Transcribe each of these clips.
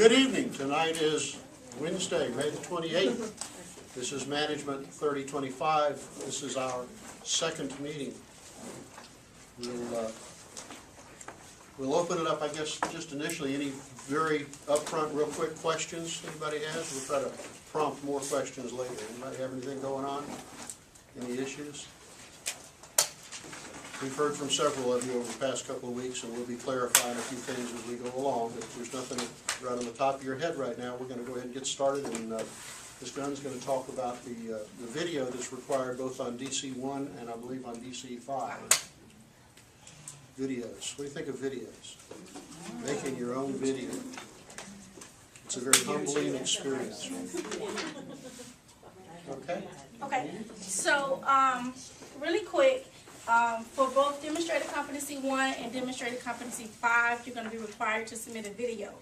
Good evening. Tonight is Wednesday, May the 28th. This is Management 3025. This is our second meeting. We'll open it up, I guess, just initially. Any very upfront, real quick questions anybody has? We'll try to prompt more questions later. Anybody have anything going on? Any issues? We've heard from several of you over the past couple of weeks, and we'll be clarifying a few things as we go along. If there's nothing right on the top of your head right now, we're going to go ahead and get started. And Ms. Gunn's going to talk about the video that's required both on DC-1 and I believe on DC-5. Videos. What do you think of videos? Making your own video. It's a very humbling experience. Okay? Okay. So, really quick, for both Demonstrated Competency 1 and Demonstrated Competency 5, you're going to be required to submit a video.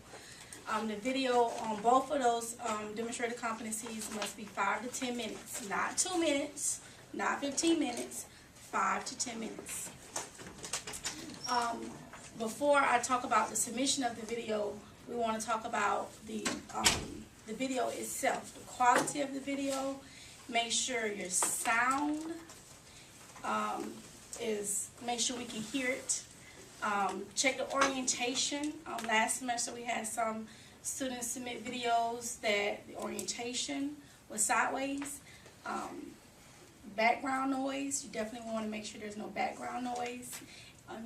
The video on both of those demonstrated competencies must be 5 to 10 minutes. Not 2 minutes, not 15 minutes, 5 to 10 minutes. Before I talk about the submission of the video, we want to talk about the video itself, the quality of the video. Make sure your sound make sure we can hear it. Check the orientation. Last semester we had some students submit videos that the orientation was sideways. Background noise, you definitely want to make sure there's no background noise.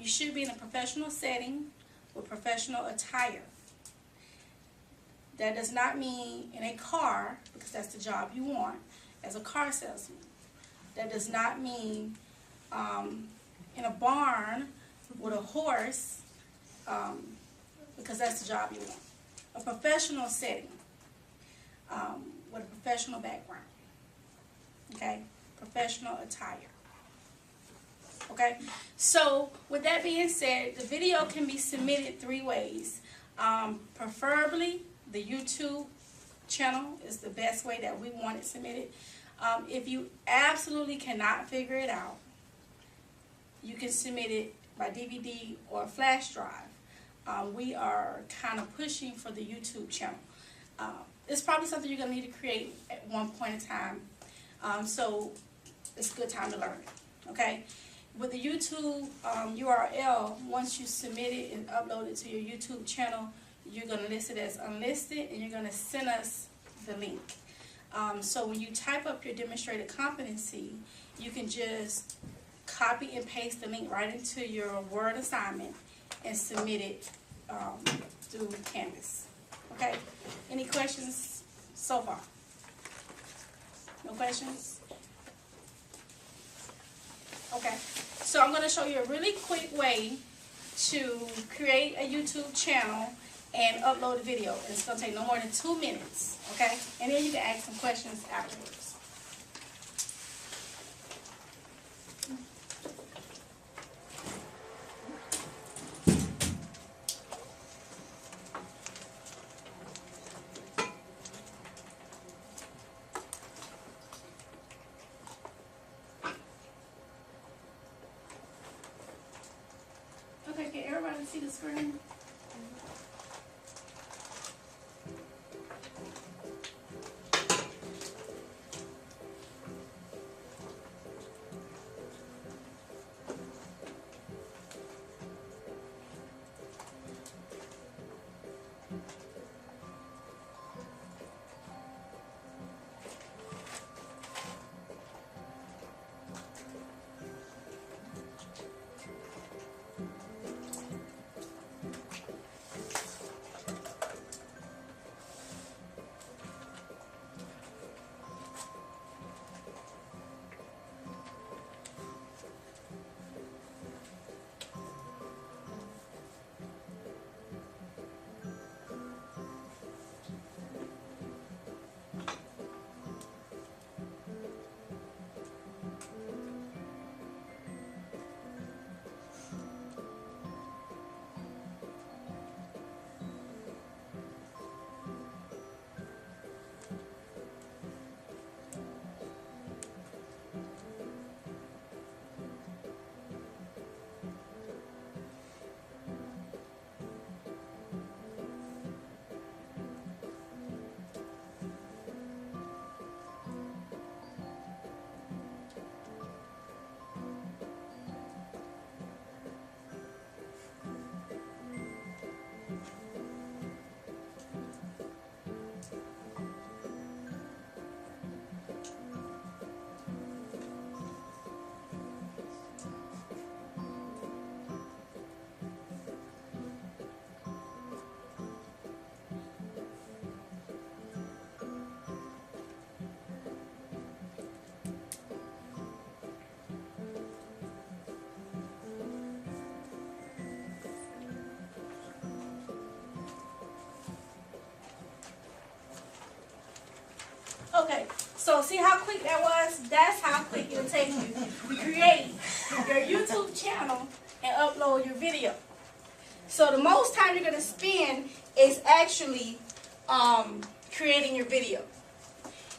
You should be in a professional setting with professional attire. That does not mean in a car, because that's the job you want as a car salesman. That does not mean in a barn with a horse, because that's the job you want. A professional setting with a professional background. Okay? Professional attire. Okay? So, with that being said, the video can be submitted 3 ways. Preferably, the YouTube channel is the best way that we want it submitted. If you absolutely cannot figure it out, you can submit it by DVD or flash drive. We are kind of pushing for the YouTube channel. It's probably something you're going to need to create at one point in time. So it's a good time to learn it. Okay? With the YouTube URL, once you submit it and upload it to your YouTube channel, you're going to list it as unlisted, and you're going to send us the link. So when you type up your demonstrated competency, you can just copy and paste the link right into your Word assignment and submit it through Canvas. Okay? Any questions so far? No questions? Okay. So I'm going to show you a really quick way to create a YouTube channel and upload a video. It's going to take no more than 2 minutes. Okay? And then you can ask some questions afterwards. Okay, can everybody see the screen? Okay, so see how quick that was? That's how quick it'll take you to create your YouTube channel and upload your video. So the most time you're gonna spend is actually creating your video.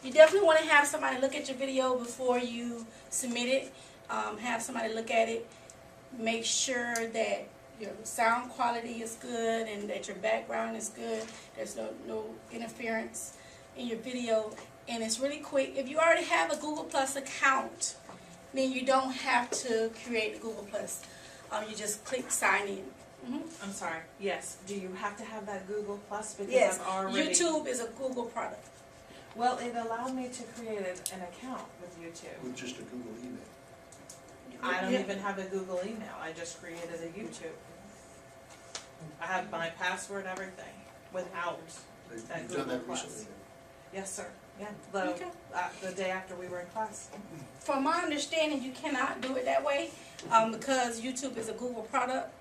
You definitely want to have somebody look at your video before you submit it. Have somebody look at it. Make sure that your sound quality is good and that your background is good. There's no interference in your video. And it's really quick. If you already have a Google Plus account, then you don't have to create the Google Plus. You just click sign in. I'm sorry. Yes. Do you have to have that Google Plus? Because Yes. I've already... YouTube is a Google product. Well, it allowed me to create an account with YouTube. With just a Google email. I don't Yeah. even have a Google email. I just created a YouTube. I have my password, everything, without that You've done Google that Plus. recently. Yes, sir. Yeah. Okay. The day after we were in class. From my understanding, you cannot do it that way because YouTube is a Google product.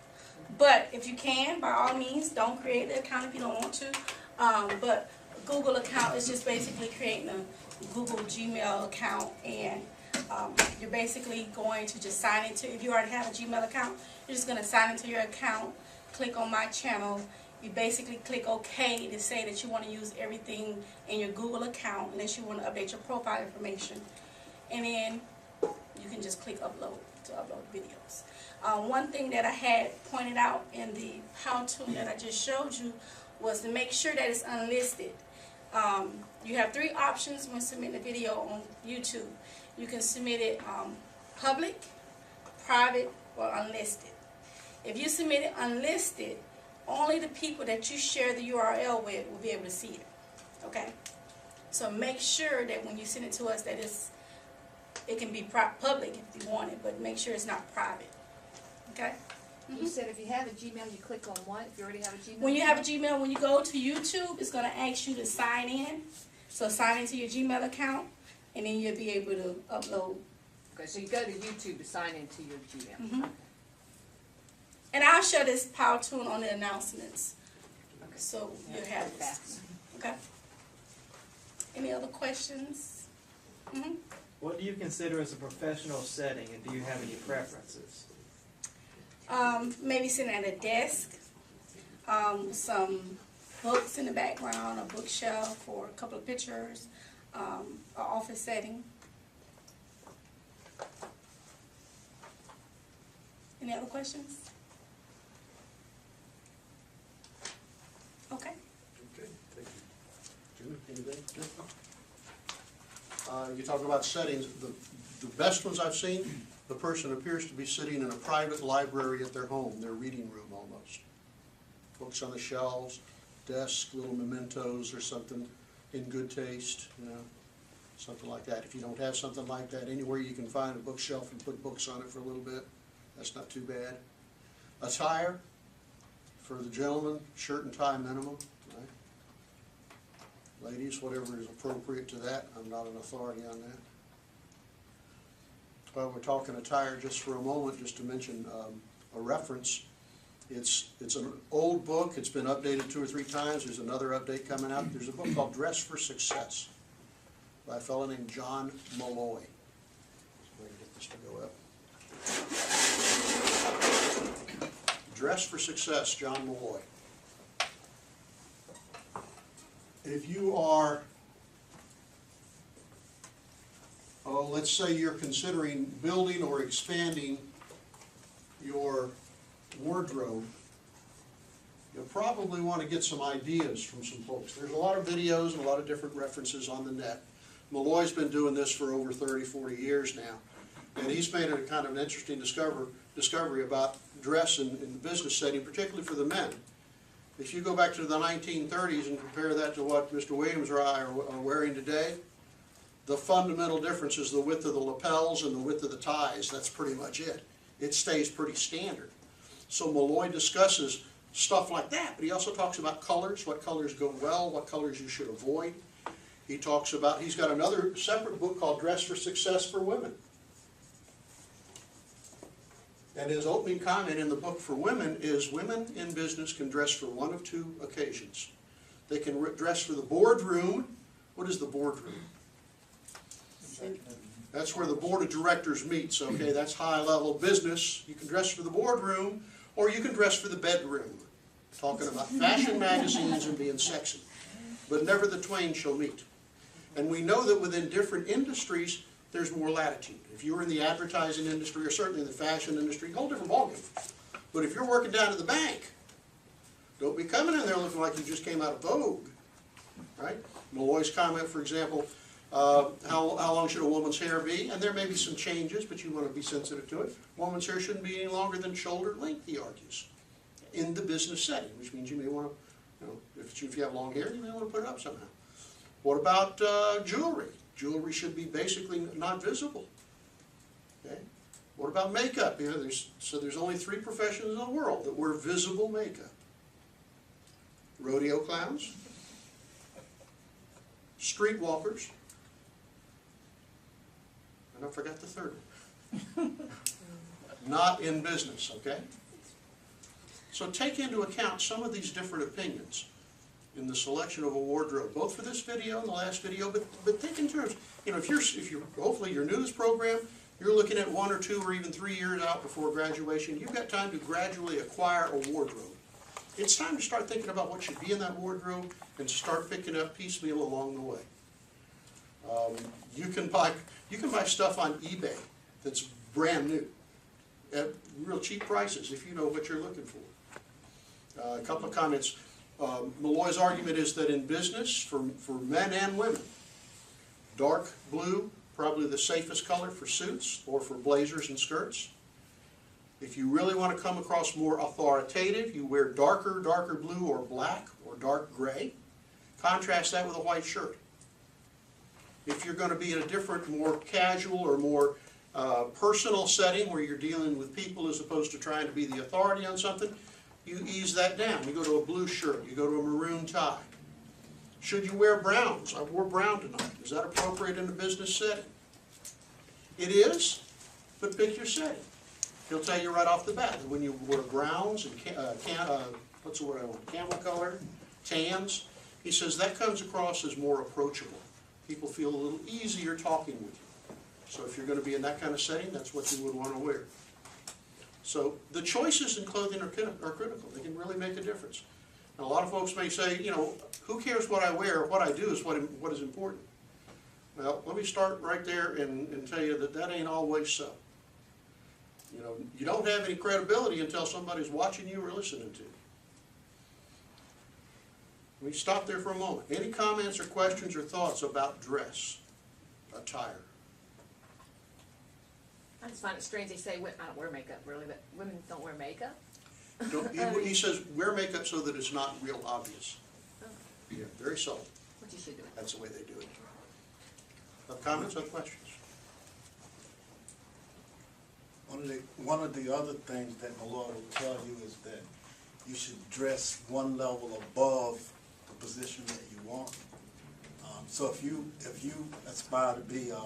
But if you can, by all means, don't create the account if you don't want to. But Google account is just basically creating a Google Gmail account, and you're basically going to just sign into, if you already have a Gmail account, you're just going to sign into your account, click on my channel. You basically click OK to say that you want to use everything in your Google account unless you want to update your profile information. And then you can just click upload to upload videos. One thing that I had pointed out in the how-to that I just showed you was to make sure that it's unlisted. You have 3 options when submitting a video on YouTube. You can submit it public, private, or unlisted. If you submit it unlisted, only the people that you share the URL with will be able to see it. Okay? So make sure that when you send it to us that it can be public if you want it, but make sure it's not private. Okay? You said if you have a Gmail, you click on what? If you already have a Gmail? When you have a Gmail, when you go to YouTube, it's going to ask you to sign in. So sign into your Gmail account, and then you'll be able to upload. Okay, so you go to YouTube to sign into your Gmail. Mhm. And I'll show this power tool on the announcements. Okay. So you'll have this. Okay? Any other questions? What do you consider as a professional setting, and do you have any preferences? Maybe sitting at a desk, some books in the background, a bookshelf, or a couple of pictures, an office setting. Any other questions? Okay. Okay, thank you. Jimmy, anything? You talk about settings. The best ones I've seen, the person appears to be sitting in a private library at their home, their reading room almost. Books on the shelves, desks, little mementos or something in good taste, you know, something like that. If you don't have something like that, anywhere you can find a bookshelf and put books on it for a little bit, that's not too bad. Attire, for the gentleman, shirt and tie minimum, right? Ladies, whatever is appropriate to that. I'm not an authority on that. Well, we're talking attire just for a moment, just to mention a reference. It's an old book. It's been updated 2 or 3 times. There's another update coming out. There's a book called Dress for Success by a fellow named John Malloy. So I can get this to go up. Dress for Success, John Malloy. If you are, let's say you're considering building or expanding your wardrobe, you'll probably want to get some ideas from some folks. There's a lot of videos and a lot of different references on the net. Malloy's been doing this for over 30, 40 years now. And he's made a kind of an interesting discovery about dress in the business setting, particularly for the men. If you go back to the 1930s and compare that to what Mr. Williams or I are wearing today, the fundamental difference is the width of the lapels and the width of the ties. That's pretty much it. It stays pretty standard. So Malloy discusses stuff like that, but he also talks about colors, what colors go well, what colors you should avoid. He talks about, he's got another separate book called Dress for Success for Women. And his opening comment in the book for women is, women in business can dress for one of 2 occasions. They can dress for the boardroom. What is the boardroom? That's where the board of directors meets, okay? That's high-level business. You can dress for the boardroom, or you can dress for the bedroom. Talking about fashion magazines and being sexy. But never the twain shall meet. And we know that within different industries, there's more latitude. If you're in the advertising industry, or certainly in the fashion industry, whole different ballgame. But if you're working down at the bank, don't be coming in there looking like you just came out of Vogue, right? Malloy's comment, for example, how long should a woman's hair be? And there may be some changes, but you want to be sensitive to it. Woman's hair shouldn't be any longer than shoulder length, he argues, in the business setting, which means you may want to, if you have long hair, you may want to put it up somehow. What about jewelry? Jewelry should be basically not visible. Okay. What about makeup? There's only 3 professions in the world that wear visible makeup. Rodeo clowns, streetwalkers, and I forgot the third one. Not in business, okay? So take into account some of these different opinions in the selection of a wardrobe, both for this video and the last video, but think in terms, if you're hopefully you're new to this program, you're looking at 1 or 2 or even 3 years out before graduation, you've got time to gradually acquire a wardrobe. It's time to start thinking about what should be in that wardrobe and start picking up piecemeal along the way. You can buy stuff on eBay that's brand new at real cheap prices if you know what you're looking for. A couple of comments. Malloy's argument is that in business, for men and women, dark blue, probably the safest color for suits or for blazers and skirts. If you really want to come across more authoritative, you wear darker blue or black or dark gray. Contrast that with a white shirt. If you're going to be in a different, more casual or more personal setting where you're dealing with people as opposed to trying to be the authority on something, you ease that down. You go to a blue shirt, you go to a maroon tie. Should you wear browns? I wore brown tonight. Is that appropriate in a business setting? It is, but pick your setting. He'll tell you right off the bat that when you wear browns and what's the word I want? Camel color, tans, he says that comes across as more approachable. People feel a little easier talking with you. So if you're going to be in that kind of setting, that's what you would want to wear. So the choices in clothing are critical. They can really make a difference. And a lot of folks may say, who cares what I wear? What I do is what is important. Well, let me start right there and tell you that ain't always so. You don't have any credibility until somebody's watching you or listening to you. Let me stop there for a moment. Any comments or questions or thoughts about dress, attire? I just find it strange they say, I don't wear makeup really, but women don't wear makeup? He says wear makeup so that it's not real obvious. Yeah, very subtle. What you should do. That's the way they do it. Comments or questions? One of the other things that Malloy will tell you is that you should dress one level above the position that you want. So if you aspire to be a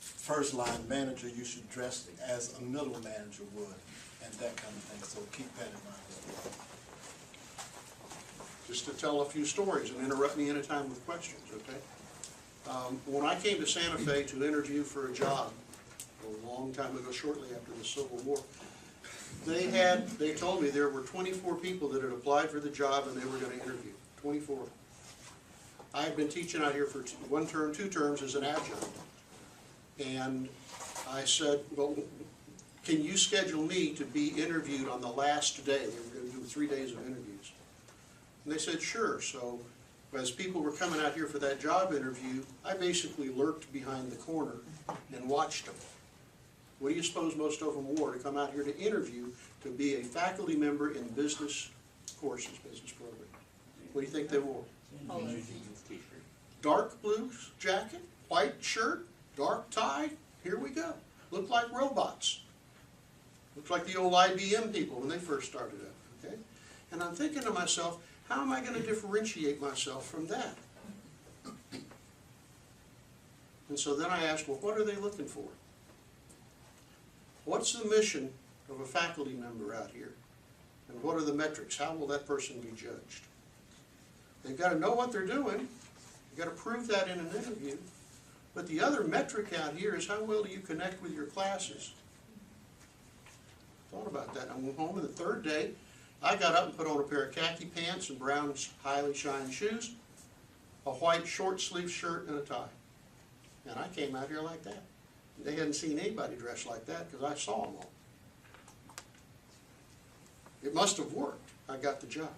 first line manager, you should dress as a middle manager would, and that kind of thing. So keep that in mind as well. Just to tell a few stories and interrupt me anytime with questions, okay? When I came to Santa Fe to interview for a job a long time ago, shortly after the Civil War, they told me there were 24 people that had applied for the job and they were going to interview. 24. I had been teaching out here for 1 term, 2 terms as an adjunct. And I said, well, can you schedule me to be interviewed on the last day? They were going to do 3 days of interviews. And they said, sure. So as people were coming out here for that job interview, I basically lurked behind the corner and watched them. What do you suppose most of them wore to come out here to interview to be a faculty member in business courses, business program? What do you think they wore? Dark blue jacket, white shirt, dark tie, here we go. Looked like robots. Looked like the old IBM people when they first started out, okay? And I'm thinking to myself, how am I going to differentiate myself from that? And so then I asked, well, what are they looking for? What's the mission of a faculty member out here? And what are the metrics? How will that person be judged? They've got to know what they're doing. You've got to prove that in an interview. But the other metric out here is how well do you connect with your classes? Thought about that. I went home, and the third day, I got up and put on a pair of khaki pants and brown highly shined shoes, a white short sleeve shirt, and a tie. And I came out here like that. They hadn't seen anybody dressed like that because I saw them all. It must have worked. I got the job.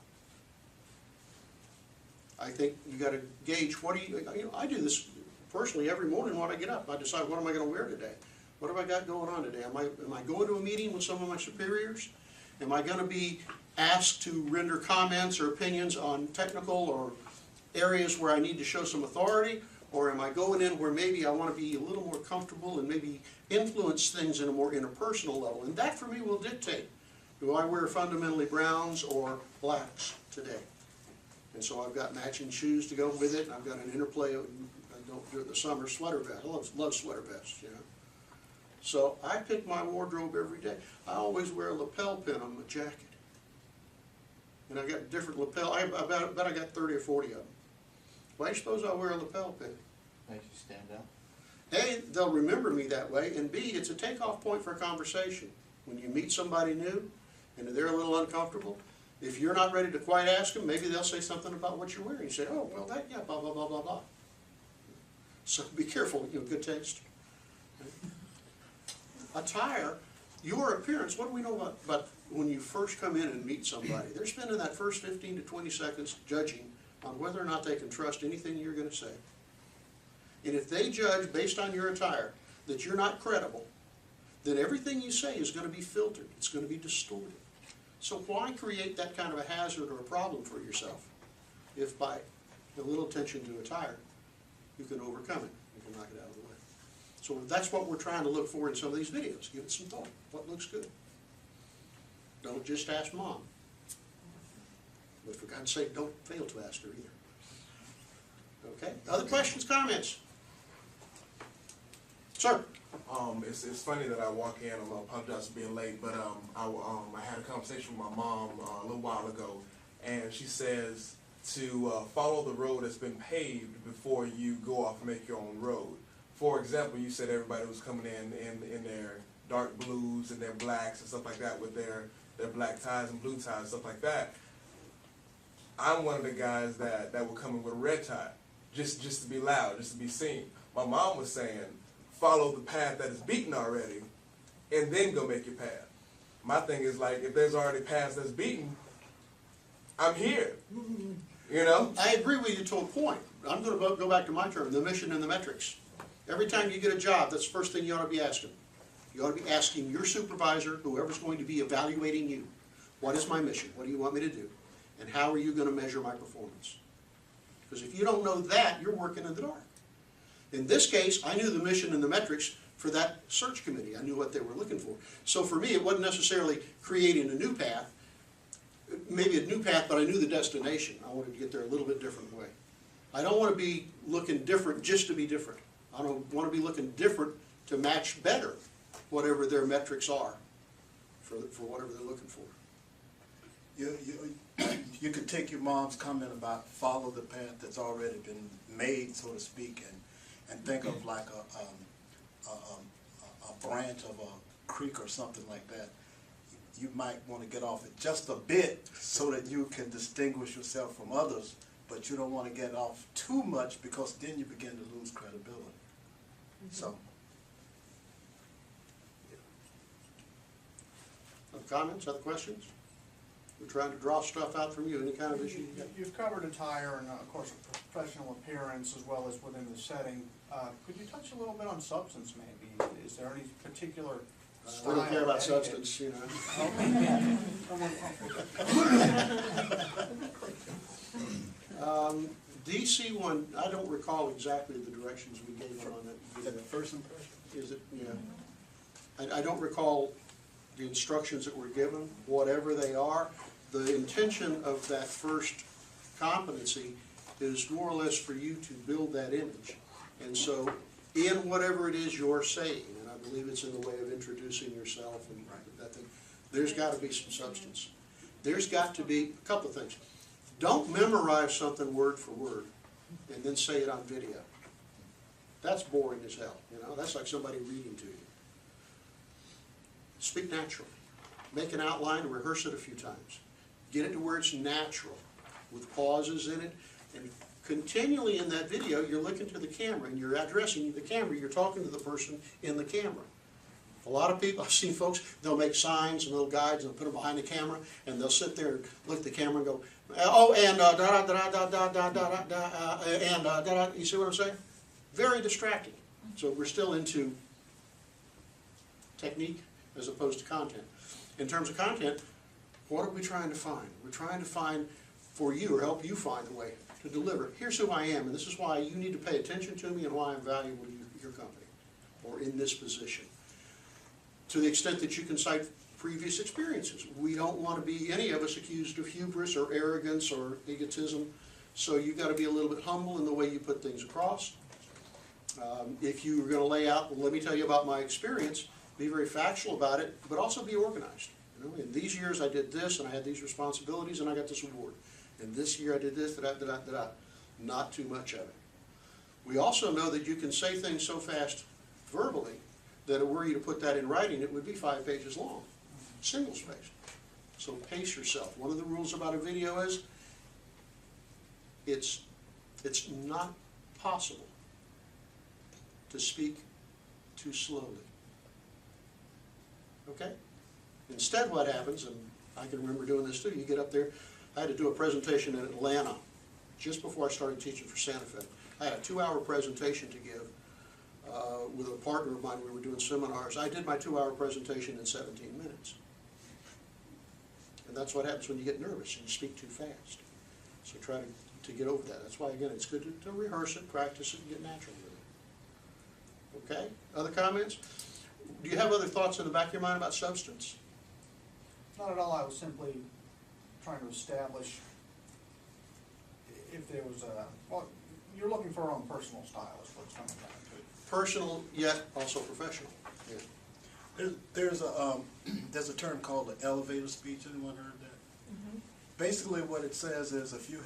I think you got to gauge what do you, I do this personally every morning when I get up. I decide what am I going to wear today? What have I got going on today? Am I going to a meeting with some of my superiors? Am I going to be asked to render comments or opinions on technical or areas where I need to show some authority? Or am I going in where maybe I want to be a little more comfortable and maybe influence things in a more interpersonal level? And that for me will dictate, do I wear fundamentally browns or blacks today? And so I've got matching shoes to go with it, and I've got an interplay of, I don't do it in the summer, sweater vest. I love sweater vests, you know. So I pick my wardrobe every day. I always wear a lapel pin on my jacket. And I got different lapel, I bet I got 30 or 40 of them. Why do you suppose I wear a lapel pin? Makes you stand out. A, they'll remember me that way, and B, it's a takeoff point for a conversation. When you meet somebody new, and they're a little uncomfortable, if you're not ready to quite ask them, maybe they'll say something about what you're wearing. You say, oh, well, that, yeah, blah, blah, blah, blah, blah. So be careful, you know, good taste. Attire, your appearance, what do we know about when you first come in and meet somebody? They're spending that first 15 to 20 seconds judging on whether or not they can trust anything you're going to say. And if they judge based on your attire that you're not credible, then everything you say is going to be filtered. It's going to be distorted. So why create that kind of a hazard or a problem for yourself if by a little attention to attire you can overcome it, you can knock it out of the way. So that's what we're trying to look for in some of these videos. Give it some thought. What looks good? Don't just ask Mom. But for God's sake, don't fail to ask her either. Okay? Other questions, comments? Sir? It's funny that I walk in. I apologize for being late, but I had a conversation with my mom a little while ago, and she says to follow the road that's been paved before you go off and make your own road. For example, you said everybody was coming in their dark blues and their blacks and stuff like that with their black ties and blue ties, stuff like that. I'm one of the guys that would come in with a red tie, just to be loud, just to be seen. My mom was saying, follow the path that is beaten already, and then go make your path. My thing is like, if there's already paths that's beaten, I'm here. You know? I agree with you to a point. I'm going to go back to my term, the mission and the metrics. Every time you get a job, that's the first thing you ought to be asking. You ought to be asking your supervisor, whoever's going to be evaluating you, what is my mission? What do you want me to do? And how are you going to measure my performance? Because if you don't know that, you're working in the dark. In this case, I knew the mission and the metrics for that search committee. I knew what they were looking for. So for me, it wasn't necessarily creating a new path. Maybe a new path, but I knew the destination. I wanted to get there a little bit different way. I don't want to be looking different just to be different. I don't want to be looking different to match better whatever their metrics are for whatever they're looking for. You could take your mom's comment about follow the path that's already been made, so to speak, and think of like a branch of a creek or something like that. You might want to get off it just a bit so that you can distinguish yourself from others, but you don't want to get off too much because then you begin to lose credibility. So. Other comments, other questions? We're trying to draw stuff out from you, any kind of issue you got. You've covered attire and, of course, professional appearance as well as within the setting. Could you touch a little bit on substance, maybe? Is there any particular style? We don't care about etiquette? substance, you know. DC one, I don't recall exactly the directions we gave on that. Is that the first impression? Is it, yeah. I don't recall the instructions that were given, whatever they are. The intention of that first competency is more or less for you to build that image. And so, in whatever it is you're saying, and I believe it's in the way of introducing yourself and that thing, there's got to be some substance. There's got to be a couple of things. Don't memorize something word for word and then say it on video. That's boring as hell, you know? That's like somebody reading to you. Speak naturally. Make an outline and rehearse it a few times. Get it to where it's natural, with pauses in it. And continually in that video, you're looking to the camera and you're addressing the camera. You're talking to the person in the camera. A lot of people, I've seen folks, they'll make signs and little guides and they'll put them behind the camera and they'll sit there and look at the camera and go, oh, and da da da da da da da da and da da. You see what I'm saying? Very distracting. So we're still into technique as opposed to content. In terms of content, what are we trying to find? We're trying to find for you, or help you find a way to deliver. Here's who I am, and this is why you need to pay attention to me and why I'm valuable to your company or in this position. To the extent that you can cite previous experiences. We don't want to be, any of us, accused of hubris or arrogance or egotism, so you've got to be a little bit humble in the way you put things across. If you're going to lay out, well, let me tell you about my experience, be very factual about it, but also be organized. You know, in these years I did this, and I had these responsibilities, and I got this award. And this year I did this, da-da. Not too much of it. We also know that you can say things so fast verbally that were you to put that in writing, it would be 5 pages long, single-spaced. So pace yourself. One of the rules about a video is it's not possible to speak too slowly. Okay? Instead what happens, and I can remember doing this too, you get up there, I had to do a presentation in Atlanta just before I started teaching for Santa Fe. I had a 2-hour presentation to give with a partner of mine. We were doing seminars. I did my 2-hour presentation in 17 minutes. And that's what happens when you get nervous and you speak too fast. So try to get over that. That's why, again, it's good to rehearse it, practice it, and get natural with it. Okay? Other comments? Do you have other thoughts in the back of your mind about substance? Not at all, I was simply trying to establish if there was a, well, you're looking for our own personal style is what it's coming down to. Personal, yet also professional. Yeah. There's a term called the elevator speech. Anyone heard that? Mm-hmm. Basically what it says is if you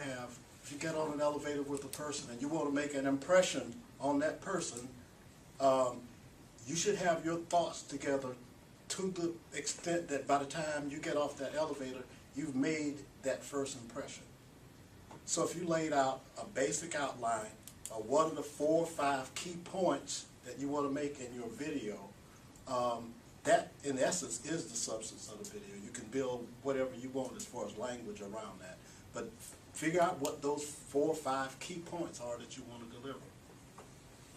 get on an elevator with a person and you want to make an impression on that person, you should have your thoughts together to the extent that by the time you get off that elevator, you've made that first impression. So if you laid out a basic outline of what are the 4 or 5 key points that you want to make in your video, that in essence is the substance of the video. You can build whatever you want as far as language around that. But figure out what those 4 or 5 key points are that you want to deliver.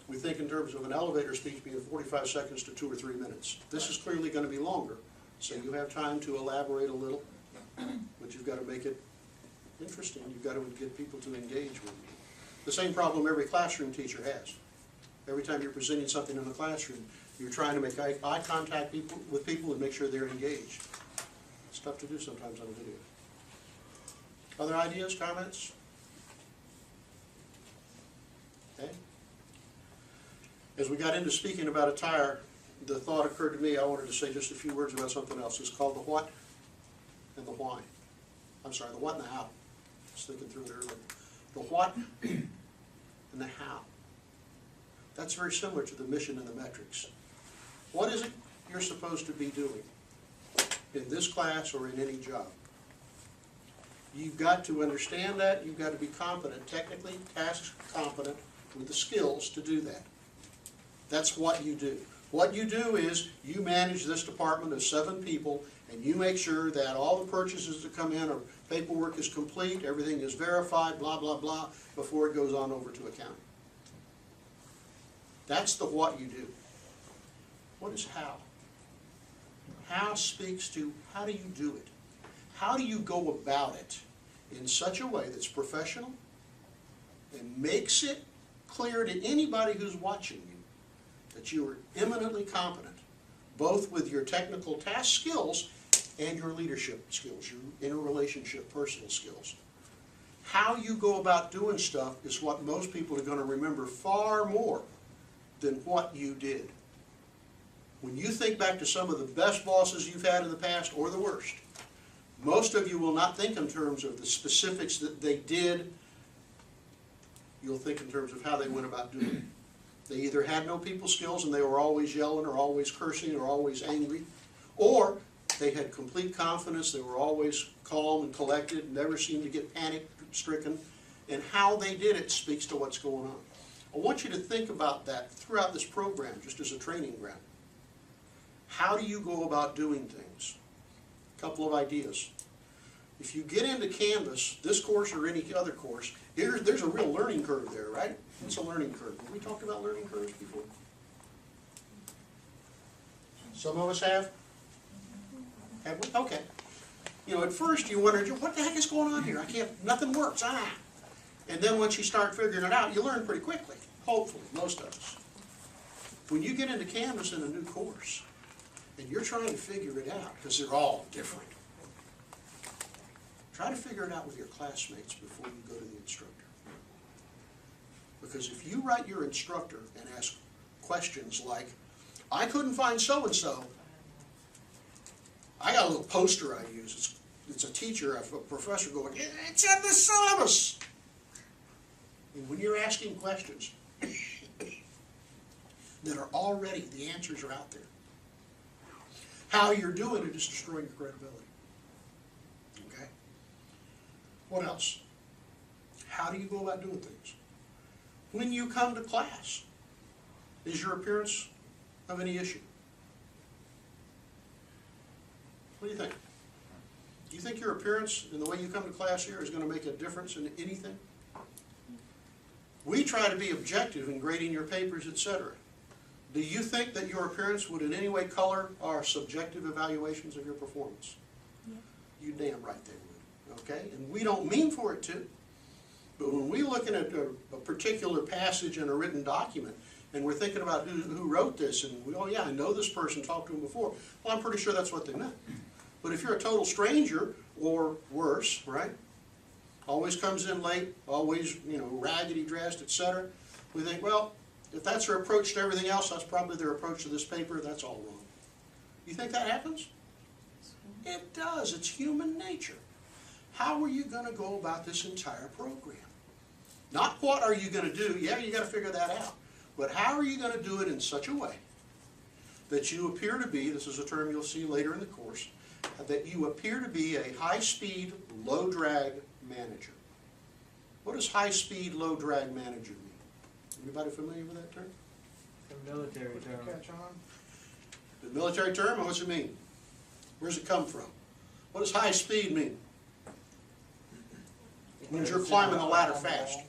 We think in terms of an elevator speech being 45 seconds to 2 or 3 minutes. This is clearly going to be longer, so you have time to elaborate a little, but you've got to make it interesting. You've got to get people to engage with you. The same problem every classroom teacher has. Every time you're presenting something in the classroom, you're trying to make eye contact with people and make sure they're engaged. It's tough to do sometimes on a video. Other ideas, comments? Okay. As we got into speaking about attire, the thought occurred to me, I wanted to say just a few words about something else. It's called the what and the why. I'm sorry, the what and the how. I was thinking through it earlier. The what and the how. That's very similar to the mission and the metrics. What is it you're supposed to be doing in this class or in any job? You've got to understand that. You've got to be competent, technically task competent, with the skills to do that. That's what you do. What you do is you manage this department of 7 people, and you make sure that all the purchases that come in or paperwork is complete, everything is verified, blah, blah, blah, before it goes on over to accounting. That's the what you do. What is how? How speaks to how do you do it? How do you go about it in such a way that's professional and makes it clear to anybody who's watching you that you are eminently competent, both with your technical task skills and your leadership skills, your interrelationship personal skills. How you go about doing stuff is what most people are going to remember far more than what you did. When you think back to some of the best bosses you've had in the past, or the worst, most of you will not think in terms of the specifics that they did. You'll think in terms of how they went about doing it. They either had no people skills and they were always yelling or always cursing or always angry, or they had complete confidence, they were always calm and collected, never seemed to get panic-stricken, and how they did it speaks to what's going on. I want you to think about that throughout this program, just as a training ground. How do you go about doing things? A couple of ideas. If you get into Canvas, this course or any other course, there's a real learning curve there, right? It's a learning curve. Have we talked about learning curves before? Some of us have? Have we? Okay. You know, at first you wonder, what the heck is going on here? I can't, nothing works. And then once you start figuring it out, you learn pretty quickly. Hopefully, most of us. When you get into Canvas in a new course, and you're trying to figure it out, because they're all different, try to figure it out with your classmates before you go to the instructor. Because if you write your instructor and ask questions like, I couldn't find so-and-so, I got a little poster I use. It's a teacher, a professor going, it's in the syllabus. And when you're asking questions that are already, the answers are out there, how you're doing it is destroying your credibility. Okay? What else? How do you go about doing things? When you come to class, is your appearance of any issue? What do you think? Do you think your appearance and the way you come to class here is going to make a difference in anything? We try to be objective in grading your papers, etc. Do you think that your appearance would in any way color our subjective evaluations of your performance? Yeah. You damn right they would. Okay? And we don't mean for it to. But when we're looking at a particular passage in a written document, and we're thinking about who wrote this, and oh yeah, I know this person, talked to him before. Well, I'm pretty sure that's what they meant. But if you're a total stranger, or worse, right? Always comes in late, always, you know, raggedy dressed, etc. We think, well, if that's their approach to everything else, that's probably their approach to this paper, that's all wrong. You think that happens? It does. It's human nature. How are you going to go about this entire program? Not what are you going to do, yeah, you got to figure that out. But how are you going to do it in such a way that you appear to be, this is a term you'll see later in the course, that you appear to be a high-speed, low-drag manager. What does high-speed, low-drag manager mean? Anybody familiar with that term? A military term. Catch on? The military term, and what's it mean? Where does it come from? What does high speed mean? It means you're climbing the ladder fast.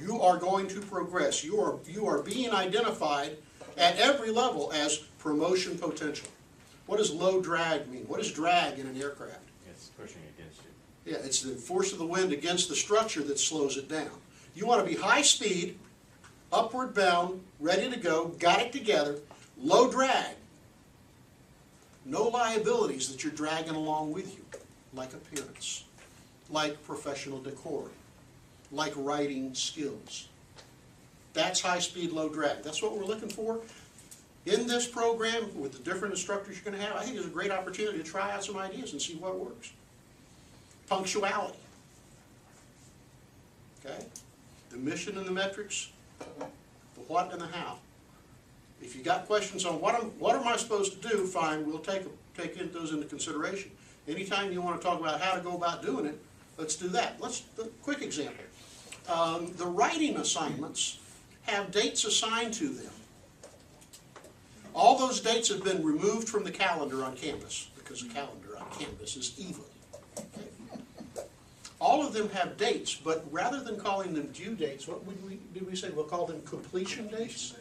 You are going to progress. You are being identified at every level as promotion potential. What does low drag mean? What is drag in an aircraft? It's pushing against you. Yeah, it's the force of the wind against the structure that slows it down. You want to be high speed, upward bound, ready to go, got it together, low drag. No liabilities that you're dragging along with you, like appearance, like professional decorum, like writing skills. That's high speed, low drag. That's what we're looking for. In this program, with the different instructors you're going to have, I think it's a great opportunity to try out some ideas and see what works. Punctuality. Okay? The mission and the metrics, the what and the how. If you got questions on what am I supposed to do, fine, we'll take those into consideration. Anytime you want to talk about how to go about doing it, let's do that. Quick example. The writing assignments have dates assigned to them. All those dates have been removed from the calendar on Canvas, because the calendar on Canvas is evil. Okay? All of them have dates, but rather than calling them due dates, what did we say? We'll call them completion dates.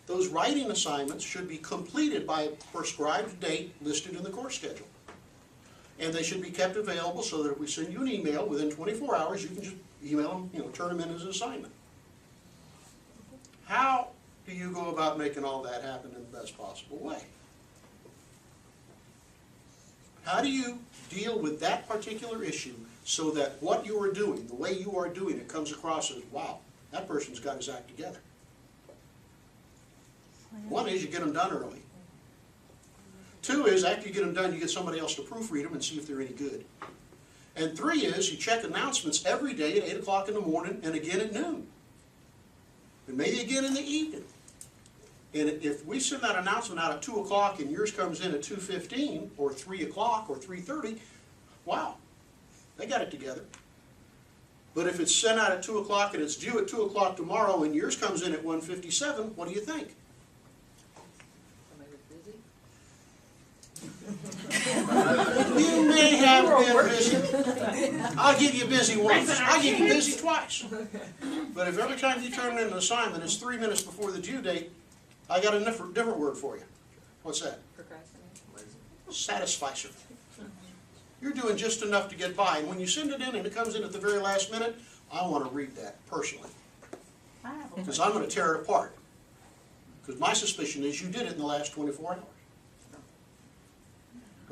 Those writing assignments should be completed by a prescribed date listed in the course schedule. And they should be kept available so that if we send you an email within 24 hours, you can just email them, turn them in as an assignment. How do you go about making all that happen in the best possible way? How do you deal with that particular issue so that what you are doing, the way you are doing it, comes across as, wow, that person's got his act together? One is you get them done early. Two is after you get them done, you get somebody else to proofread them and see if they're any good. And three is you check announcements every day at 8 o'clock in the morning and again at noon. And maybe again in the evening. And if we send that announcement out at 2 o'clock and yours comes in at 2:15 or 3 o'clock or 3:30, wow, they got it together. But if it's sent out at 2 o'clock and it's due at 2 o'clock tomorrow and yours comes in at 1:57, what do you think? You may have been busy. I'll give you busy once. I'll give you busy twice. But if every time you turn in an assignment it's 3 minutes before the due date, I got a different word for you. What's that? Satisficer. You're doing just enough to get by, and when you send it in and it comes in at the very last minute, I want to read that personally, because I'm going to tear it apart. Because my suspicion is you did it in the last 24 hours.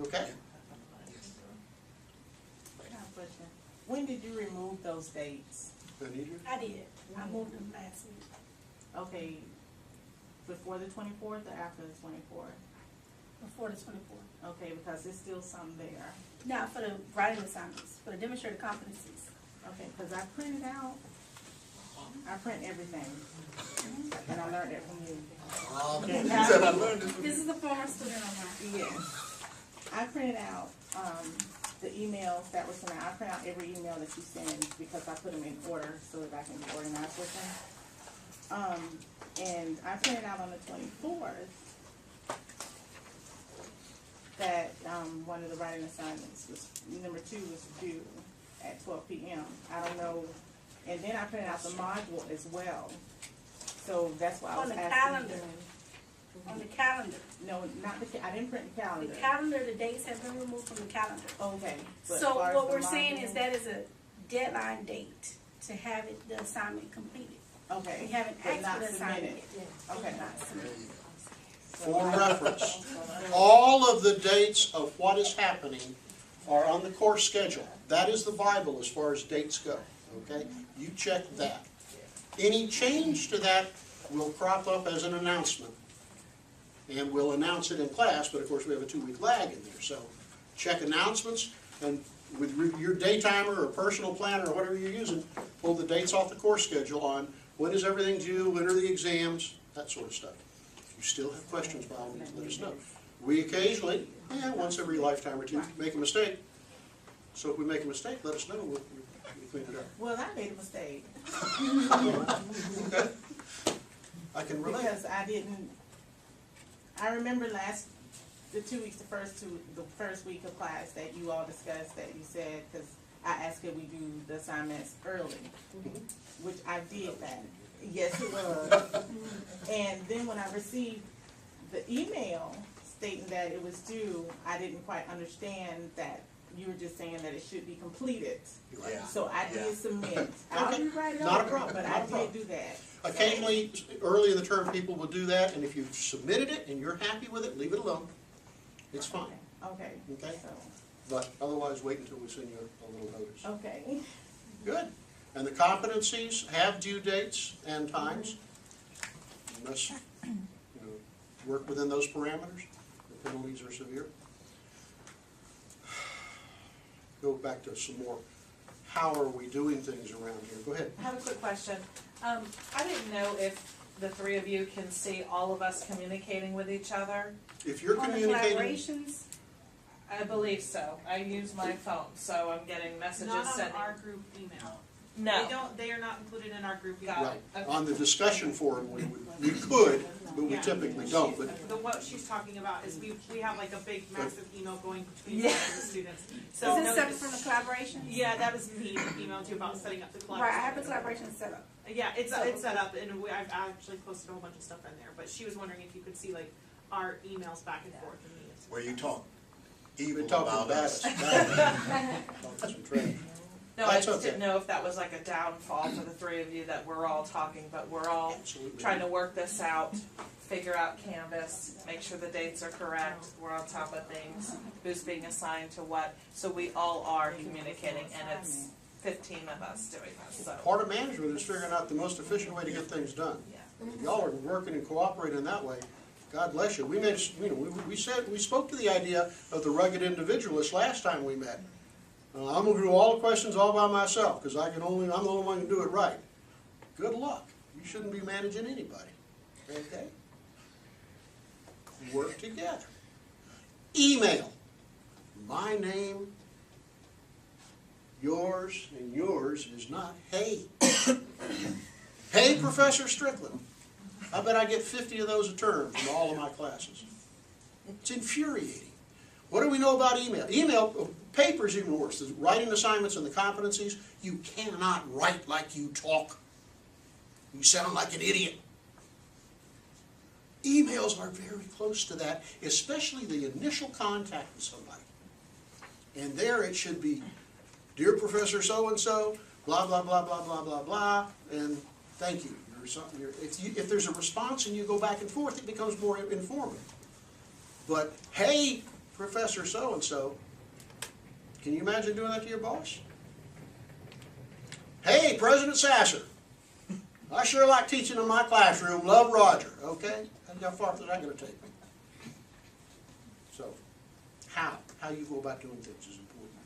Okay? When did you remove those dates? Anita? I did. I moved them last week. Okay, before the 24th or after the 24th? Before the 24th. Okay, because there's still some there. Now, for the writing assignments, for the demonstrated competencies. Okay, because I printed out, I print everything. And I learned that from you. Okay, you said I learned it. This is the former student of mine. Yes. I printed out, the emails that were sent out. I print out every email that you send because I put them in order so that I can be organized with them. And I printed out on the 24th that, one of the writing assignments was, number 2 was due at 12 p.m. I don't know, and then I printed out the module as well. So that's why I was On the asking. calendar. On the calendar. No, not the, I didn't print the calendar. The calendar, the dates have been removed from the calendar. Okay. But So as far as what the we're saying is module- that is a deadline date to have it, the assignment completed. Okay. We haven't but asked not for the assignment submitted. yet. Okay. Not submitted. For reference, all of the dates of what is happening are on the course schedule. That is the Bible as far as dates go, okay? You check that. Any change to that will crop up as an announcement. And we'll announce it in class, but of course we have a 2-week lag in there. So check announcements, and with your daytimer or personal planner or whatever you're using, pull the dates off the course schedule on when is everything due, when are the exams, that sort of stuff. If you still have questions, by all means, let us know. We occasionally, once every lifetime or two, make a mistake. So if we make a mistake, let us know. We'll clean it up. Well, I made a mistake Okay? I can relate. because I didn't. I remember the 2 weeks, the first week of class that you all discussed that you said, because I asked could we do the assignments early, which I did that. Yes, it was. And then when I received the email stating that it was due, I didn't quite understand that you were just saying that it should be completed. Yeah. So I did submit. I'll Okay. rewrite it Not a over, problem, but not I a problem. did do that. Occasionally, early in the term, people will do that, and if you've submitted it and you're happy with it, leave it alone. It's fine. Okay. Okay. So, But otherwise, wait until we send you a little notice. okay. Good. And the competencies have due dates and times. You must, work within those parameters. The penalties are severe. Go back to some more, how are we doing things around here? Go ahead. I have a quick question. I didn't know if the 3 of you can see all of us communicating with each other. If you're On the communicating, collaborations, I believe so. I use my phone, so I'm getting messages Not on sent. our group email. No. They are not included in our group Got email. right, Okay. on the discussion forum, we could, but we Yeah. typically don't, but What she's talking about is we have like a big massive email going between Yeah. us and the students. is So this no, separate from the collaborations? yeah, that was me emailed you about setting up the Right, I have the collaboration. collaboration set up. Yeah, it's set up and I've actually posted a whole bunch of stuff in there, but she was wondering if you could see like our emails back and forth. And me. Where you talk we're evil talking about about us. us. Talking some trash. No, I That's just okay. didn't know if that was like a downfall for the 3 of you that we're all talking, but we're all Absolutely. trying to work this out, figure out Canvas, make sure the dates are correct, we're on top of things, who's being assigned to what, so we all are communicating, and it's 15 of us doing this, so. Part of management is figuring out the most efficient way to get things done. If y'all are working and cooperating that way, God bless you. We made, we spoke to the idea of the rugged individualist last time we met. I'm gonna do all the questions all by myself, because I'm the only one who can do it right. Good luck. You shouldn't be managing anybody, okay? work together. Email. My name, yours, and yours is not hey. Hey, Professor Strickland. I bet I get 50 of those a term from all of my classes. It's infuriating. What do we know about email? Email, paper is even worse. The writing assignments and the competencies, you cannot write like you talk. You sound like an idiot. Emails are very close to that, especially the initial contact with somebody. And there it should be, dear Professor so-and-so, blah, blah, blah, blah, blah, blah, blah, and thank you. If there's a response and you go back and forth, it becomes more informative. But, hey, Professor so-and-so, can you imagine doing that to your boss? Hey, President Sasser, I sure like teaching in my classroom. Love Roger. Okay? How far is that going to take me? So, how you go about doing things is important.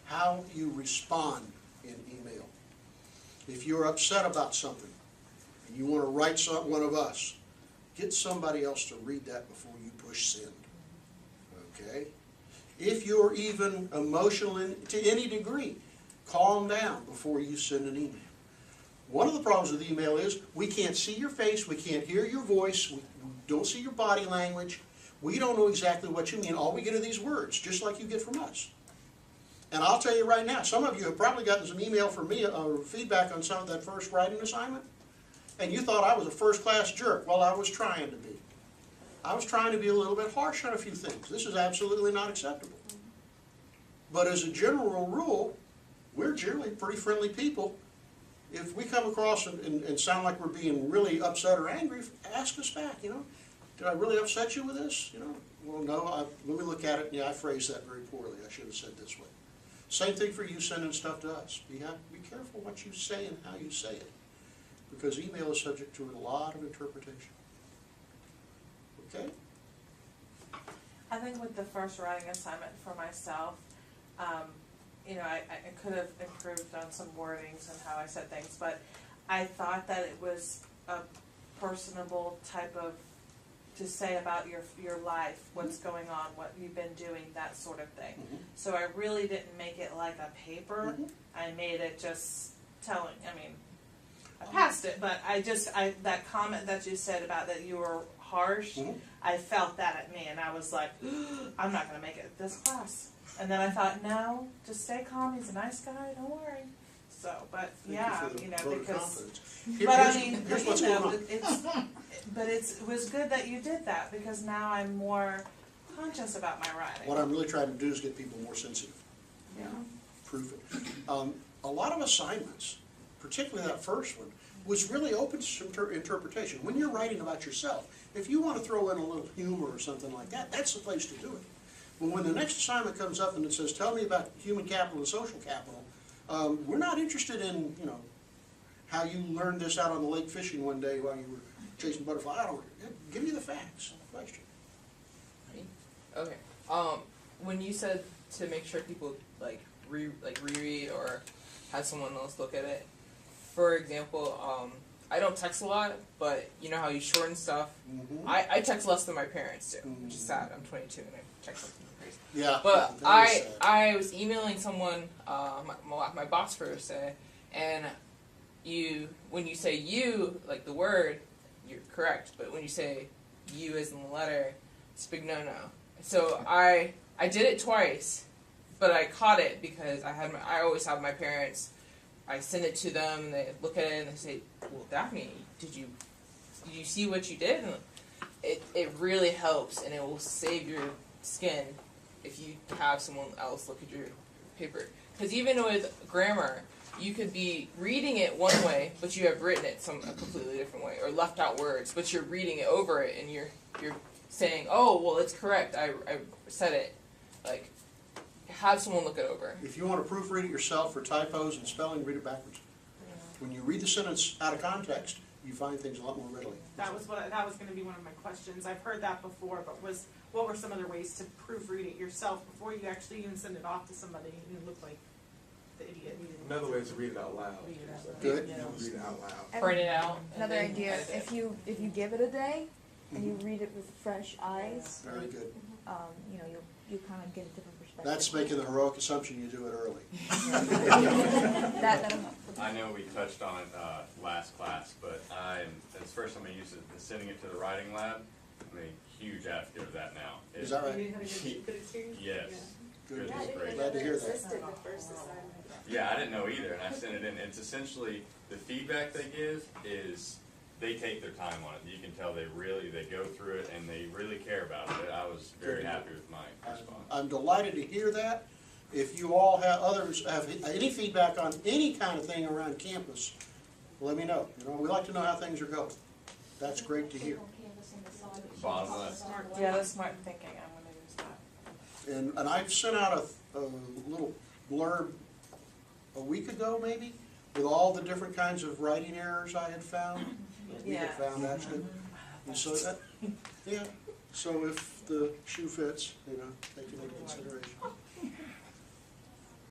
How you respond in email. If you're upset about something and you want to write one of us, get somebody else to read that before you push send. Okay? If you're even emotional to any degree, calm down before you send an email. One of the problems with email is we can't see your face, we can't hear your voice, we don't see your body language, we don't know exactly what you mean. All we get are these words, just like you get from us. And I'll tell you right now, some of you have probably gotten some email from me or feedback on some of that first writing assignment, and you thought I was a first-class jerk. Well, I was trying to be. I was trying to be a little bit harsh on a few things. This is absolutely not acceptable. But as a general rule, we're generally pretty friendly people. If we come across and sound like we're being really upset or angry, ask us back, you know. Did I really upset you with this? You know, well, no, let me look at it. Yeah, I phrased that very poorly. I should have said this way. Same thing for you sending stuff to us. Be careful what you say and how you say it, because email is subject to a lot of interpretation. Okay? I think with the first writing assignment for myself, you know, I could have improved on some wordings and how I said things, but I thought that it was a personable type of to say about your life, what's going on, what you've been doing, that sort of thing. Mm-hmm. So I really didn't make it like a paper. Mm-hmm. I made it just telling. I mean, I passed it, but that comment that you said about that you were harsh, Mm-hmm. I felt that at me, and I was like, I'm not going to make it this class. And then I thought, no, just stay calm. He's a nice guy. Don't worry. So, but Thank yeah, you for the you know, vote of because. confidence. But I mean, here's you what's going know, on. it was good that you did that, because now I'm more conscious about my writing. What I'm really trying to do is get people more sensitive. Yeah. Prove it. A lot of assignments, particularly that first one, was really open to some interpretation. When you're writing about yourself, if you want to throw in a little humor or something like that, that's the place to do it. But when the next assignment comes up and it says, tell me about human capital and social capital, we're not interested in, you know, how you learned this out on the lake fishing one day while you were chasing butterflies. I don't. Give me the facts. Question. Okay. When you said to make sure people reread or have someone else look at it, for example, I don't text a lot, but you know how you shorten stuff. Mm-hmm. I text less than my parents do, which is sad. I'm 22 and I text something crazy. Yeah. But that is sad. I was emailing someone, my boss for say, and when you say you, like the word, you're correct, but when you say you as in the letter, it's a big no-no. So I did it twice, but I caught it because I always have my parents. I send it to them, and they look at it and they say, "Well, Daphne, did you see what you did?" And it really helps, and it will save your skin if you have someone else look at your paper. Because even with grammar, you could be reading it one way, but you have written it a completely different way, or left out words, but you're reading it over it, and you're saying, "Oh, well, it's correct. I said it." Like, have someone look it over. If you want to proofread it yourself for typos and spelling, read it backwards. Yeah. When you read the sentence out of context, you find things a lot more readily. That was going to be one of my questions. I've heard that before, but what were some other ways to proofread it yourself before you actually even send it off to somebody and you look like the idiot? Another way is to read it out loud. Read it out loud. Good. Read it out loud. Print it out. Another and then idea, edit it. if you give it a day, and you read it with fresh eyes, Very good. you know, you kind of get a different perspective. That's making the heroic assumption you do it early. That I don't know. I know we touched on it last class, but it's the first time I used it, sending it to the writing lab. I'm a huge advocate of that now. Is that right? You had a good experience? Yes. Good. Goodness gracious. Glad to hear that. Existed the first assignment. Yeah, I didn't know either, and I sent it in. It's essentially, the feedback they give is, they take their time on it. You can tell they go through it and they really care about it. I was very happy with my response. I'm delighted to hear that. If you all others have any feedback on any kind of thing around campus, let me know. You know, we like to know how things are going. That's great to hear. Bottom left. Yeah, that's smart thinking, I'm gonna use that. And I sent out a little blurb a week ago, maybe, with all the different kinds of writing errors I had found. We had found actually. And so that, yeah. So if the shoe fits, you know, take it into consideration.